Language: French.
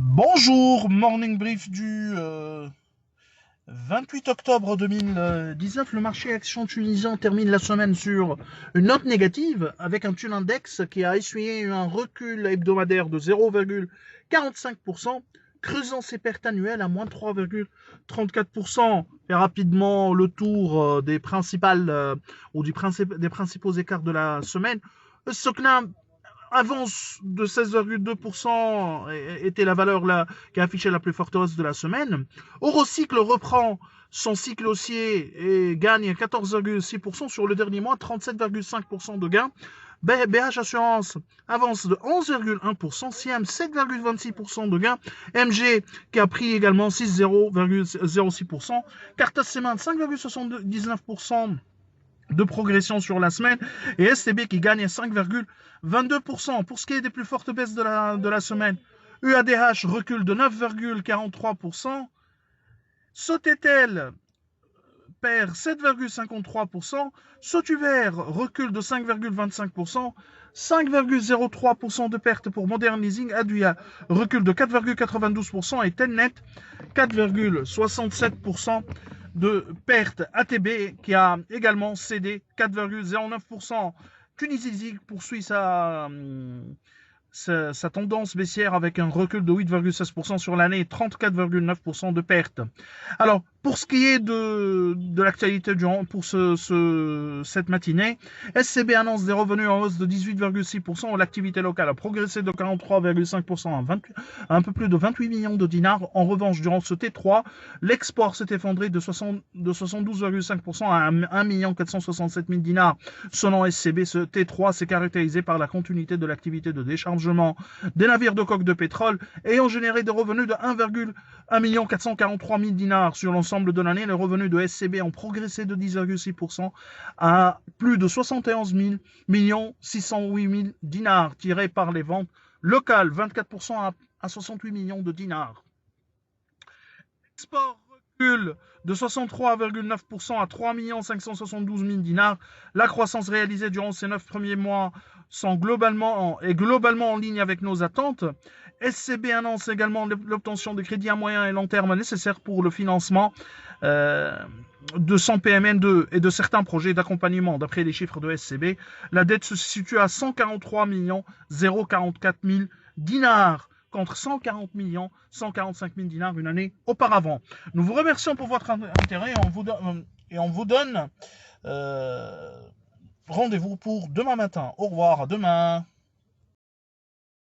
Bonjour, morning brief du 28 octobre 2019. Le marché action tunisien termine la semaine sur une note négative avec un Thun Index qui a essuyé un recul hebdomadaire de 0,45%, creusant ses pertes annuelles à moins 3,34%. Et rapidement le tour des principales ou des principaux écarts de la semaine. Sokna avance de 16,2% était la valeur qui a affiché la plus forte hausse de la semaine. Eurocycle reprend son cycle haussier et gagne 14,6% sur le dernier mois, 37,5% de gain. BH Assurance avance de 11,1%, Siem 7,26% de gain, MG qui a pris également 6,06%, Cartas Cement 5,79% de progression sur la semaine et STB qui gagne 5,22%. Pour ce qui est des plus fortes baisses de la semaine, UADH recule de 9,43%, Sotetel perd 7,53%, Sotuver recule de 5,25%, 5,03% de perte pour Modern Leasing, Aduia recule de 4,92% et Telnet 4,67% de perte. ATB qui a également cédé 4,09%. Tunisie poursuit sa tendance baissière avec un recul de 8,16% sur l'année et 34,9% de perte. Alors, pour ce qui est de l'actualité pour cette matinée, SCB annonce des revenus en hausse de 18,6%. L'activité locale a progressé de 43,5% à un peu plus de 28 millions de dinars. En revanche, durant ce T3, l'export s'est effondré de 72,5% à 1 467 000 dinars. Selon SCB, ce T3 s'est caractérisé par la continuité de l'activité de déchargement des navires de coque de pétrole ayant généré des revenus de 1 443 000 dinars. Sur l'ensemble de l'année, les revenus de SCB ont progressé de 10,6% à plus de 71 608 000 dinars tirés par les ventes locales, 24% à 68 millions de dinars. Export recule de 63,9% à 3 572 000 dinars. La croissance réalisée durant ces 9 premiers mois est globalement en ligne avec nos attentes. SCB annonce également l'obtention de crédits à moyen et long terme nécessaires pour le financement de 100 PMN2 et de certains projets d'accompagnement. D'après les chiffres de SCB, la dette se situe à 143 044 000 dinars contre 140 145 000 dinars une année auparavant. Nous vous remercions pour votre intérêt et on vous donne rendez-vous pour demain matin. Au revoir, à demain.